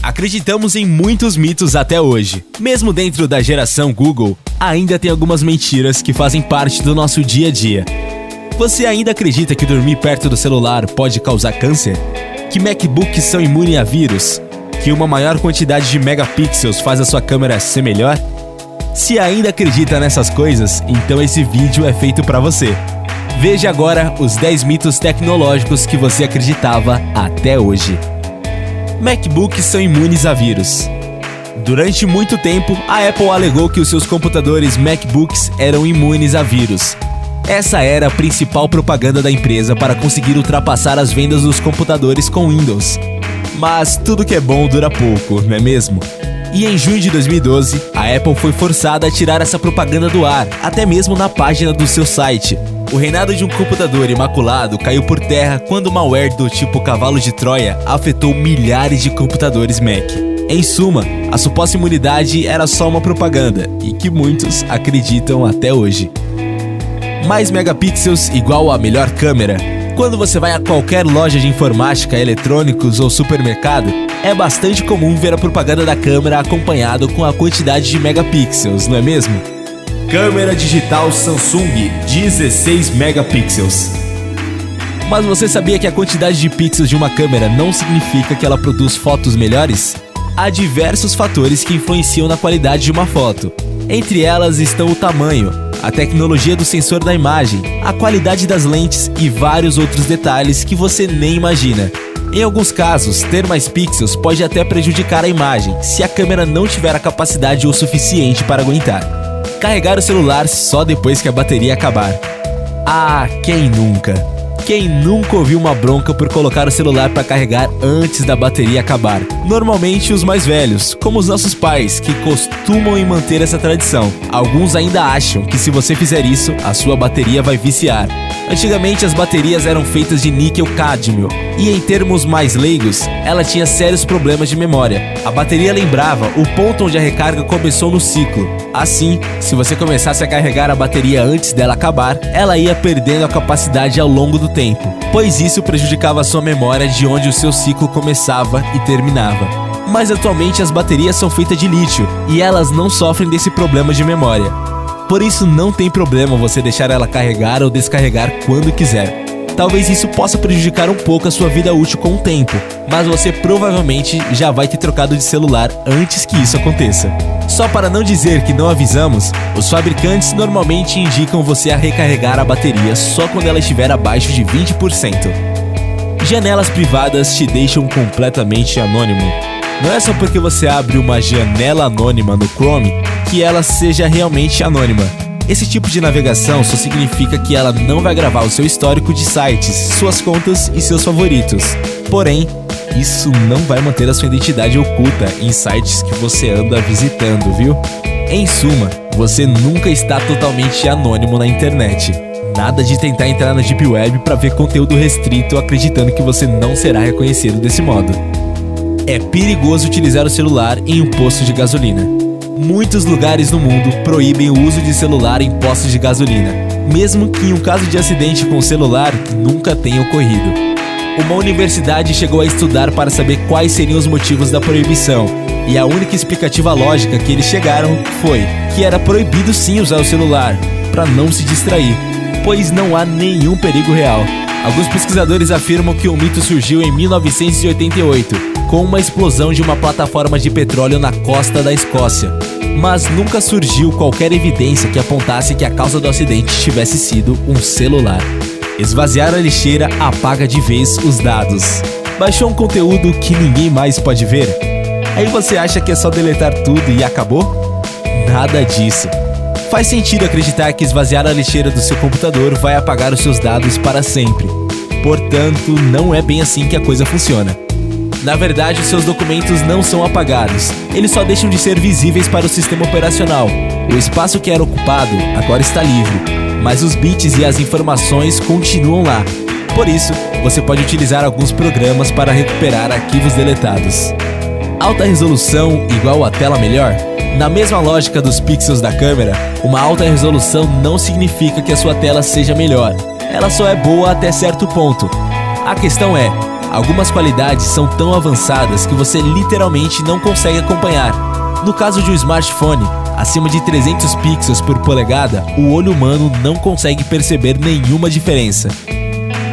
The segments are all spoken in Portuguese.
Acreditamos em muitos mitos até hoje. Mesmo dentro da geração Google, ainda tem algumas mentiras que fazem parte do nosso dia a dia. Você ainda acredita que dormir perto do celular pode causar câncer? Que MacBooks são imunes a vírus? Que uma maior quantidade de megapixels faz a sua câmera ser melhor? Se ainda acredita nessas coisas, então esse vídeo é feito para você. Veja agora os 10 mitos tecnológicos que você acreditava até hoje. MacBooks são imunes a vírus. Durante muito tempo, a Apple alegou que os seus computadores MacBooks eram imunes a vírus. Essa era a principal propaganda da empresa para conseguir ultrapassar as vendas dos computadores com Windows. Mas tudo que é bom dura pouco, não é mesmo? E em junho de 2012, a Apple foi forçada a tirar essa propaganda do ar, até mesmo na página do seu site. O reinado de um computador imaculado caiu por terra quando o malware do tipo cavalo de Troia afetou milhares de computadores Mac. Em suma, a suposta imunidade era só uma propaganda, e que muitos acreditam até hoje. Mais megapixels igual a melhor câmera. Quando você vai a qualquer loja de informática, eletrônicos ou supermercado, é bastante comum ver a propaganda da câmera acompanhado com a quantidade de megapixels, não é mesmo? Câmera digital Samsung 16 megapixels. Mas você sabia que a quantidade de pixels de uma câmera não significa que ela produz fotos melhores? Há diversos fatores que influenciam na qualidade de uma foto. Entre elas estão o tamanho, a tecnologia do sensor da imagem, a qualidade das lentes e vários outros detalhes que você nem imagina. Em alguns casos, ter mais pixels pode até prejudicar a imagem, se a câmera não tiver a capacidade o suficiente para aguentar. Carregar o celular só depois que a bateria acabar. Ah, quem nunca? Quem nunca ouviu uma bronca por colocar o celular para carregar antes da bateria acabar? Normalmente os mais velhos, como os nossos pais, que costumam manter essa tradição. Alguns ainda acham que se você fizer isso, a sua bateria vai viciar. Antigamente as baterias eram feitas de níquel-cádmio e, em termos mais leigos, ela tinha sérios problemas de memória. A bateria lembrava o ponto onde a recarga começou no ciclo. Assim, se você começasse a carregar a bateria antes dela acabar, ela ia perdendo a capacidade ao longo do tempo, pois isso prejudicava a sua memória de onde o seu ciclo começava e terminava. Mas atualmente as baterias são feitas de lítio e elas não sofrem desse problema de memória. Por isso não tem problema você deixar ela carregar ou descarregar quando quiser. Talvez isso possa prejudicar um pouco a sua vida útil com o tempo, mas você provavelmente já vai ter trocado de celular antes que isso aconteça. Só para não dizer que não avisamos, os fabricantes normalmente indicam você a recarregar a bateria só quando ela estiver abaixo de 20%. Janelas privadas te deixam completamente anônimo. Não é só porque você abre uma janela anônima no Chrome que ela seja realmente anônima. Esse tipo de navegação só significa que ela não vai gravar o seu histórico de sites, suas contas e seus favoritos. Porém, isso não vai manter a sua identidade oculta em sites que você anda visitando, viu? Em suma, você nunca está totalmente anônimo na internet. Nada de tentar entrar na Deep Web para ver conteúdo restrito acreditando que você não será reconhecido desse modo. É perigoso utilizar o celular em um posto de gasolina. Muitos lugares no mundo proíbem o uso de celular em postos de gasolina, mesmo que em um caso de acidente com o celular nunca tenha ocorrido. Uma universidade chegou a estudar para saber quais seriam os motivos da proibição, e a única explicativa lógica que eles chegaram foi que era proibido sim usar o celular, para não se distrair, pois não há nenhum perigo real. Alguns pesquisadores afirmam que o mito surgiu em 1988, com uma explosão de uma plataforma de petróleo na costa da Escócia. Mas nunca surgiu qualquer evidência que apontasse que a causa do acidente tivesse sido um celular. Esvaziar a lixeira apaga de vez os dados. Baixou um conteúdo que ninguém mais pode ver? Aí você acha que é só deletar tudo e acabou? Nada disso. Faz sentido acreditar que esvaziar a lixeira do seu computador vai apagar os seus dados para sempre. Portanto, não é bem assim que a coisa funciona. Na verdade, os seus documentos não são apagados, eles só deixam de ser visíveis para o sistema operacional. O espaço que era ocupado agora está livre, mas os bits e as informações continuam lá. Por isso, você pode utilizar alguns programas para recuperar arquivos deletados. Alta resolução igual a tela melhor? Na mesma lógica dos pixels da câmera, uma alta resolução não significa que a sua tela seja melhor. Ela só é boa até certo ponto. A questão é, Algumas qualidades são tão avançadas que você literalmente não consegue acompanhar. No caso de um smartphone, acima de 300 pixels por polegada, o olho humano não consegue perceber nenhuma diferença.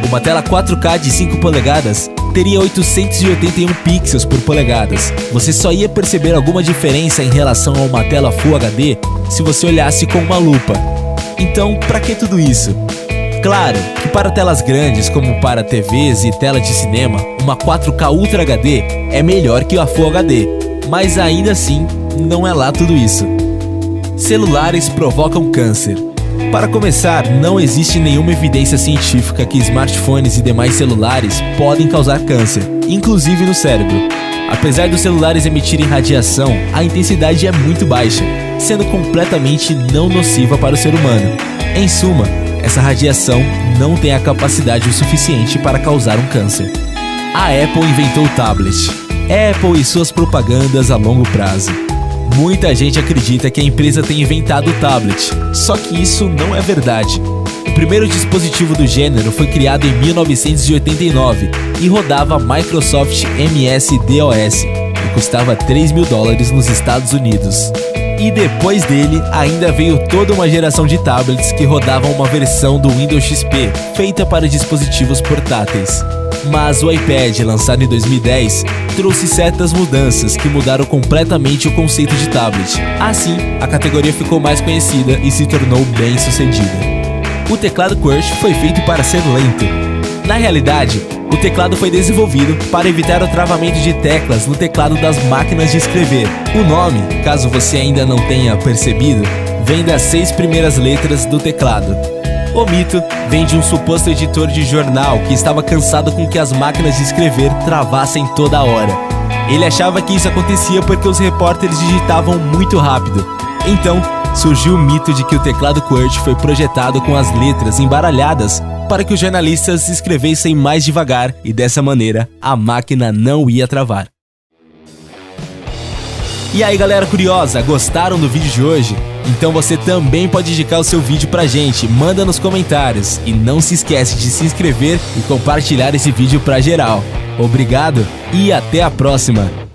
Uma tela 4K de 5 polegadas teria 881 pixels por polegadas. Você só ia perceber alguma diferença em relação a uma tela Full HD se você olhasse com uma lupa. Então, para que tudo isso? Claro que para telas grandes, como para TVs e tela de cinema, uma 4K Ultra HD é melhor que a Full HD, mas ainda assim, não é lá tudo isso. Celulares provocam câncer. Para começar, não existe nenhuma evidência científica que smartphones e demais celulares podem causar câncer, inclusive no cérebro. Apesar dos celulares emitirem radiação, a intensidade é muito baixa, sendo completamente não nociva para o ser humano. Em suma, essa radiação não tem a capacidade o suficiente para causar um câncer. A Apple inventou o tablet. Apple e suas propagandas a longo prazo. Muita gente acredita que a empresa tem inventado o tablet, só que isso não é verdade. O primeiro dispositivo do gênero foi criado em 1989 e rodava Microsoft MS-DOS e custava $3.000 nos Estados Unidos. E depois dele, ainda veio toda uma geração de tablets que rodavam uma versão do Windows XP, feita para dispositivos portáteis. Mas o iPad, lançado em 2010, trouxe certas mudanças que mudaram completamente o conceito de tablet. Assim, a categoria ficou mais conhecida e se tornou bem sucedida. O teclado QWERTY foi feito para ser lento. Na realidade, o teclado foi desenvolvido para evitar o travamento de teclas no teclado das máquinas de escrever. O nome, caso você ainda não tenha percebido, vem das 6 primeiras letras do teclado. O mito vem de um suposto editor de jornal que estava cansado com que as máquinas de escrever travassem toda hora. Ele achava que isso acontecia porque os repórteres digitavam muito rápido. Então, surgiu o mito de que o teclado QWERTY foi projetado com as letras embaralhadas para que os jornalistas escrevessem mais devagar e dessa maneira a máquina não ia travar. E aí galera curiosa, gostaram do vídeo de hoje? Então você também pode indicar o seu vídeo pra gente, manda nos comentários. E não se esquece de se inscrever e compartilhar esse vídeo pra geral. Obrigado e até a próxima!